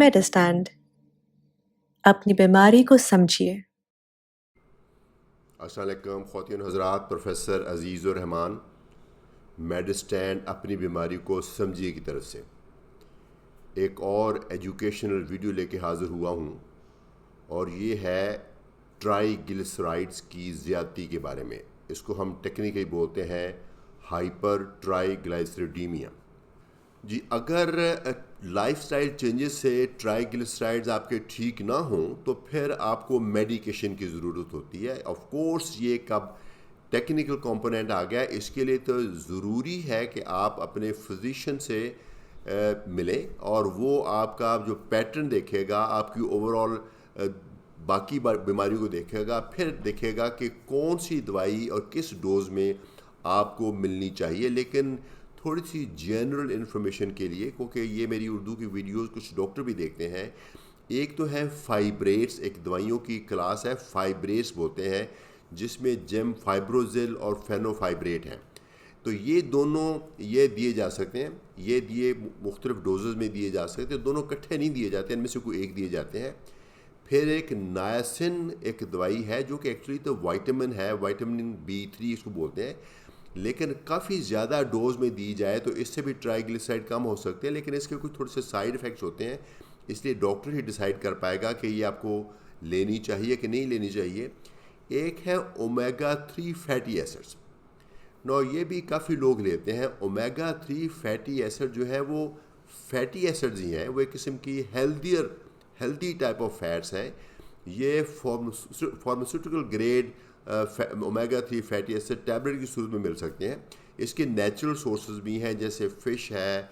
मेडिस्टैंड अपनी बीमारी को समझिए। अस्सलाम वालेकुम ख़वातीन हज़रात, प्रोफेसर अज़ीज़ुर रहमान मेडिस्टैंड अपनी बीमारी को समझिए की तरफ से एक और एजुकेशनल वीडियो लेके हाज़िर हुआ हूँ और ये है ट्राइग्लिसराइड्स की ज़्यादती के बारे में। इसको हम टेक्निकली बोलते हैं हाइपर ट्राइग्लिसरीडीमिया। जी, अगर लाइफस्टाइल चेंजेस से ट्राइग्लिसराइड्स आपके ठीक ना हों तो फिर आपको मेडिकेशन की ज़रूरत होती है। ऑफ कोर्स ये कब टेक्निकल कंपोनेंट आ गया, इसके लिए तो ज़रूरी है कि आप अपने फिजिशियन से मिलें और वो आपका जो पैटर्न देखेगा, आपकी ओवरऑल बाकी बीमारियों को देखेगा, फिर देखेगा कि कौन सी दवाई और किस डोज में आपको मिलनी चाहिए। लेकिन थोड़ी सी जनरल इन्फॉर्मेशन के लिए, क्योंकि ये मेरी उर्दू की वीडियोस कुछ डॉक्टर भी देखते हैं, एक तो है फाइब्रेट्स, एक दवाइयों की क्लास है फाइब्रेट्स बोलते हैं, जिसमें जेम फाइब्रोजिल और फेनोफाइब्रेट हैं। तो ये दोनों ये दिए जा सकते हैं, ये दिए मुख्तलिफ डोजेज़ में दिए जा सकते हैं, दोनों इकट्ठे नहीं दिए जाते, इनमें से कोई एक दिए जाते हैं। फिर एक नायासिन एक दवाई है जो कि एक्चुअली तो वाइटामिन है, वाइटामिन B3 इसको बोलते हैं, लेकिन काफ़ी ज़्यादा डोज में दी जाए तो इससे भी ट्राइग्लिसराइड कम हो सकते हैं, लेकिन इसके कुछ थोड़े से साइड इफ़ेक्ट्स होते हैं, इसलिए डॉक्टर ही डिसाइड कर पाएगा कि ये आपको लेनी चाहिए कि नहीं लेनी चाहिए। एक है ओमेगा 3 फैटी एसिड्स। नो, ये भी काफ़ी लोग लेते हैं। ओमेगा 3 फैटी एसिड जो है वो फैटी एसिड्स ही हैं, वो एक किस्म की हेल्दी टाइप ऑफ फैट्स हैं। ये pharmaceutical grade omega 3 fatty acid tablet की सूरत में मिल सकते हैं। इसके नेचुरल सोर्सेज भी हैं, जैसे फ़िश है,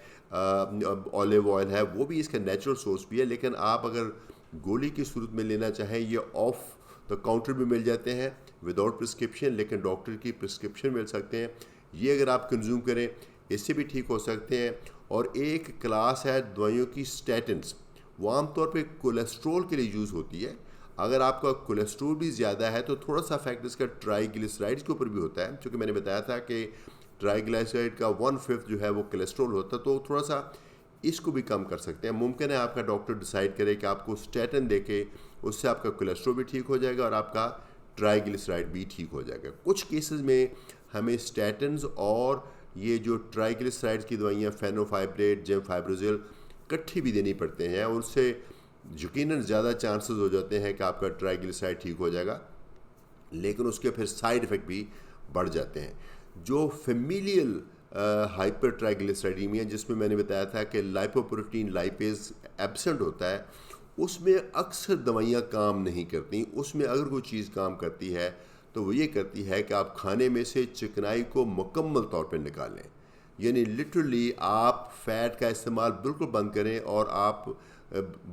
ऑलिव ऑयल है, वो भी इसका नेचुरल सोर्स भी है। लेकिन आप अगर गोली की सूरत में लेना चाहें, ये ऑफ द काउंटर भी मिल जाते हैं विदाउट प्रिस्क्रिप्शन, लेकिन डॉक्टर की प्रिस्क्रिप्शन मिल सकते हैं। ये अगर आप कंज्यूम करें इससे भी ठीक हो सकते हैं। और एक क्लास है दवाइयों की स्टैटिन्स, वो आमतौर पे कोलेस्ट्रोल के लिए यूज़ होती है। अगर आपका कोलेस्ट्रोल भी ज़्यादा है तो थोड़ा सा इफेक्ट इसका ट्राइग्लिसराइड्स के ऊपर भी होता है, क्योंकि मैंने बताया था कि ट्राइग्लिसराइड का 1/5 जो है वो कोलेस्ट्रोल होता है, तो थोड़ा सा इसको भी कम कर सकते हैं। मुमकिन है आपका डॉक्टर डिसाइड करे कि आपको स्टैटिन देके उससे आपका कोलेस्ट्रोल भी ठीक हो जाएगा और आपका ट्राइग्लिसराइड भी ठीक हो जाएगा। कुछ केसेस में हमें स्टैटिन्स और ये जो ट्राइग्लिसराइड्स की दवाइयाँ फेनोफाइब्रेट, जेमफाइब्रोजिल इकट्ठी भी देनी पड़ते हैं, और उससे यकीनन ज़्यादा चांसेस हो जाते हैं कि आपका ट्राइग्लिसराइड ठीक हो जाएगा, लेकिन उसके फिर साइड इफ़ेक्ट भी बढ़ जाते हैं। जो फेमिलियल हाइपर ट्राइग्लिसराइडीमिया, जिसमें मैंने बताया था कि लाइपोप्रोटीन लाइपेज एब्सेंट होता है, उसमें अक्सर दवाइयाँ काम नहीं करती। उसमें अगर कोई चीज़ काम करती है तो वो ये करती है कि आप खाने में से चिकनाई को मुकम्मल तौर पर निकालें, यानी लिटरली आप फ़ैट का इस्तेमाल बिल्कुल बंद करें और आप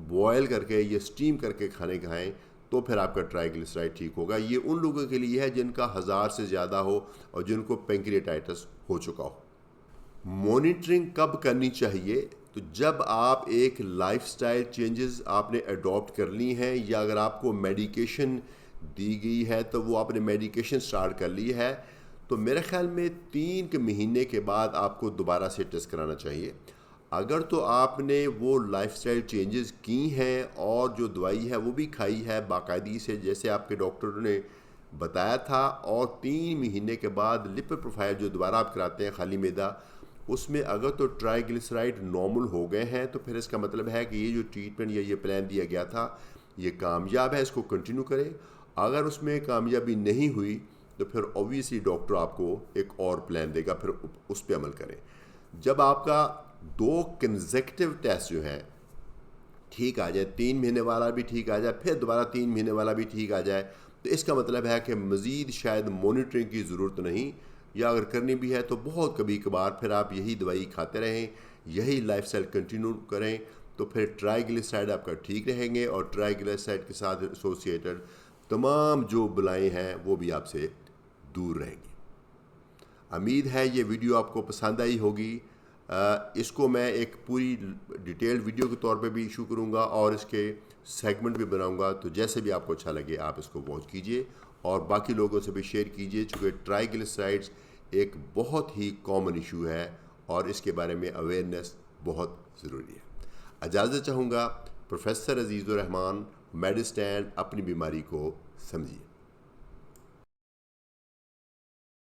बॉयल करके या स्टीम करके खाने खाएं, तो फिर आपका ट्राइग्लिसराइड ठीक होगा। ये उन लोगों के लिए है जिनका 1000 से ज़्यादा हो और जिनको पेंक्रियाटाइटिस हो चुका हो। मॉनिटरिंग कब करनी चाहिए? तो जब आप एक लाइफस्टाइल चेंजेस आपने अडॉप्ट कर ली हैं, या अगर आपको मेडिकेशन दी गई है तो वो आपने मेडिकेशन स्टार्ट कर ली है, तो मेरे ख्याल में 3 के महीने के बाद आपको दोबारा से टेस्ट कराना चाहिए। अगर तो आपने वो लाइफस्टाइल चेंजेस की हैं और जो दवाई है वो भी खाई है बाकायदगी से, जैसे आपके डॉक्टर ने बताया था, और 3 महीने के बाद लिपिड प्रोफाइल जो दोबारा आप कराते हैं खाली मैदा, उसमें अगर तो ट्राइग्लिसराइड नॉर्मल हो गए हैं, तो फिर इसका मतलब है कि ये जो ट्रीटमेंट या ये प्लान दिया गया था ये कामयाब है, इसको कंटिन्यू करें। अगर उसमें कामयाबी नहीं हुई तो फिर ऑब्वियसली डॉक्टर आपको एक और प्लान देगा, फिर उस पर अमल करें। जब आपका 2 कंसेक्टिव टेस्ट जो हैं ठीक आ जाए, 3 महीने वाला भी ठीक आ जाए, फिर दोबारा 3 महीने वाला भी ठीक आ जाए, तो इसका मतलब है कि मज़ीद शायद मॉनिटरिंग की ज़रूरत नहीं, या अगर करनी भी है तो बहुत कभी कभार फिर आप यही दवाई खाते रहें, यही लाइफस्टाइल कंटिन्यू करें, तो फिर ट्राइग्लिसराइड आपका ठीक रहेंगे और ट्राइग्लिसराइड के साथ एसोसिएटेड तमाम जो बलाएँ हैं वो भी आपसे दूर रहेंगी। उम्मीद है ये वीडियो आपको पसंद आई होगी। इसको मैं एक पूरी डिटेल्ड वीडियो के तौर पे भी इशू करूँगा और इसके सेगमेंट भी बनाऊँगा, तो जैसे भी आपको अच्छा लगे आप इसको वॉच कीजिए और बाकी लोगों से भी शेयर कीजिए, चूँकि ट्राइग्लिसराइड्स एक बहुत ही कॉमन इशू है और इसके बारे में अवेयरनेस बहुत ज़रूरी है। इजाज़त चाहूँगा, प्रोफेसर अजीज़ुर रहमान, मेडिस्टैंड अपनी बीमारी को समझिए।